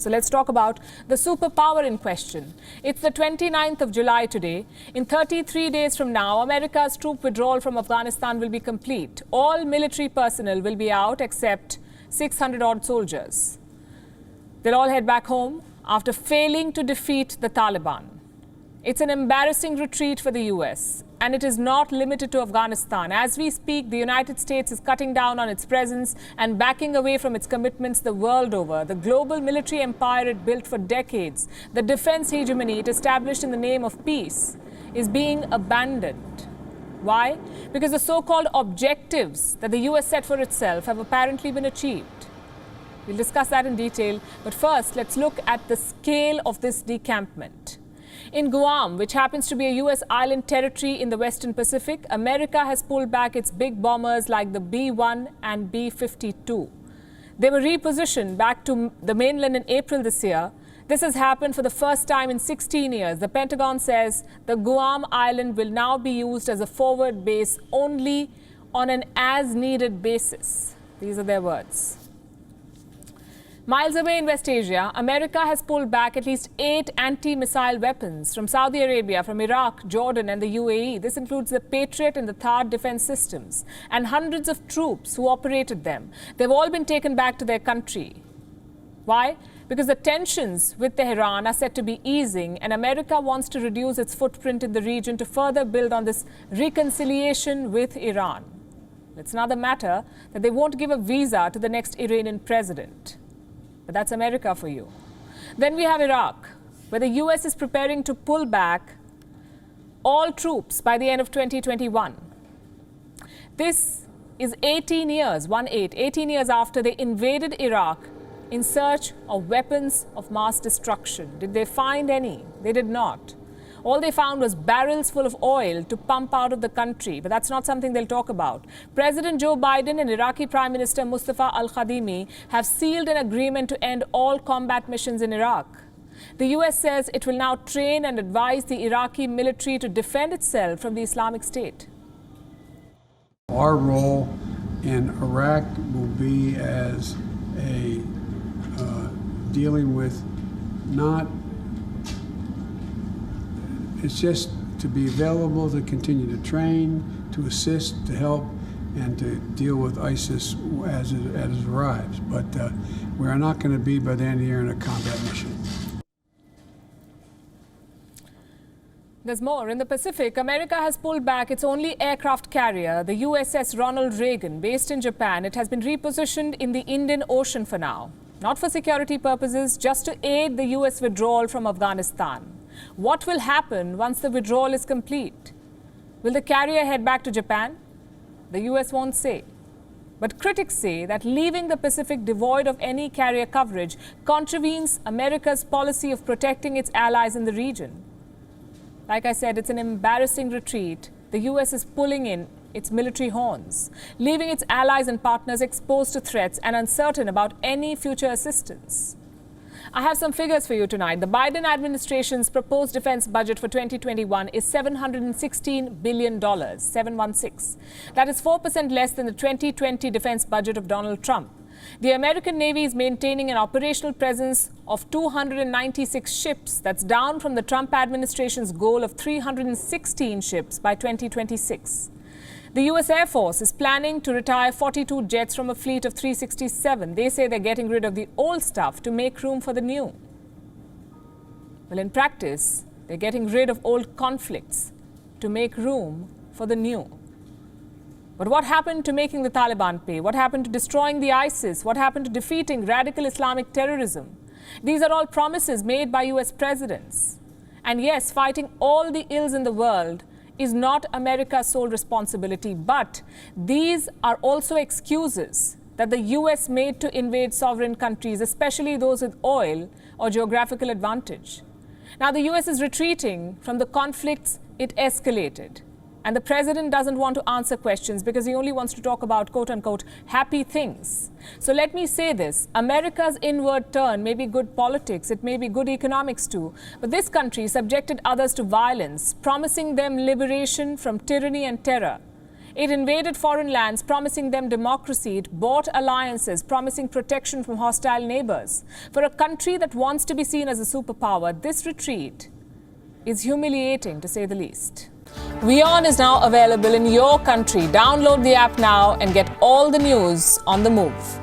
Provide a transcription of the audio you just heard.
So let's talk about the superpower in question. It's the 29th of July today. In 33 days from now, America's troop withdrawal from Afghanistan will be complete. All military personnel will be out except 600-odd soldiers. They'll all head back home after failing to defeat the Taliban. It's an embarrassing retreat for the US, and it is not limited to Afghanistan. As we speak, the United States is cutting down on its presence and backing away from its commitments the world over. The global military empire it built for decades, the defense hegemony it established in the name of peace, is being abandoned. Why? Because the so-called objectives that the US set for itself have apparently been achieved. We'll discuss that in detail, but first, let's look at the scale of this decampment. In Guam, which happens to be a US island territory in the Western Pacific, America has pulled back its big bombers like the B-1 and B-52. They were repositioned back to the mainland in April this year. This has happened for the first time in 16 years. The Pentagon says the Guam island will now be used as a forward base only on an as-needed basis. These are their words. Miles away in West Asia, America has pulled back at least 8 anti-missile weapons from Saudi Arabia, from Iraq, Jordan and the UAE. This includes the Patriot and the THAAD defense systems and hundreds of troops who operated them. They've all been taken back to their country. Why? Because the tensions with Tehran are said to be easing, and America wants to reduce its footprint in the region to further build on this reconciliation with Iran. It's another matter that they won't give a visa to the next Iranian president. But that's America for you. Then we have Iraq, where the US is preparing to pull back all troops by the end of 2021. This is 18 years after they invaded Iraq in search of weapons of mass destruction. Did they find any? They did not. All they found was barrels full of oil to pump out of the country, but that's not something they'll talk about. President Joe Biden and Iraqi Prime Minister Mustafa al-Kadhimi have sealed an agreement to end all combat missions in Iraq. The US says it will now train and advise the Iraqi military to defend itself from the Islamic State. Our role in Iraq will be as a dealing with it's just to be available, to continue to train, to assist, to help, and to deal with ISIS as it arrives. But we are not going to be, by the end of the year, in a combat mission. There's more. In the Pacific, America has pulled back its only aircraft carrier, the USS Ronald Reagan, based in Japan. It has been repositioned in the Indian Ocean for now. Not for security purposes, just to aid the US withdrawal from Afghanistan. What will happen once the withdrawal is complete? Will the carrier head back to Japan? The US won't say. But critics say that leaving the Pacific devoid of any carrier coverage contravenes America's policy of protecting its allies in the region. Like I said, it's an embarrassing retreat. The US is pulling in its military horns, leaving its allies and partners exposed to threats and uncertain about any future assistance. I have some figures for you tonight. The Biden administration's proposed defense budget for 2021 is $716 billion, 716. That is 4% less than the 2020 defense budget of Donald Trump. The American Navy is maintaining an operational presence of 296 ships. That's down from the Trump administration's goal of 316 ships by 2026. The US Air Force is planning to retire 42 jets from a fleet of 367. They say they're getting rid of the old stuff to make room for the new. Well, in practice, they're getting rid of old conflicts to make room for the new. But what happened to making the Taliban pay? What happened to destroying the ISIS? What happened to defeating radical Islamic terrorism? These are all promises made by US presidents. And yes, fighting all the ills in the world is not America's sole responsibility, but these are also excuses that the US made to invade sovereign countries, especially those with oil or geographical advantage. Now, the US is retreating from the conflicts it escalated. And the president doesn't want to answer questions because he only wants to talk about, quote unquote, happy things. So let me say this. America's inward turn may be good politics. It may be good economics too. But this country subjected others to violence, promising them liberation from tyranny and terror. It invaded foreign lands, promising them democracy. It bought alliances, promising protection from hostile neighbors. For a country that wants to be seen as a superpower, this retreat is humiliating, to say the least. WION is now available in your country. Download the app now and get all the news on the move.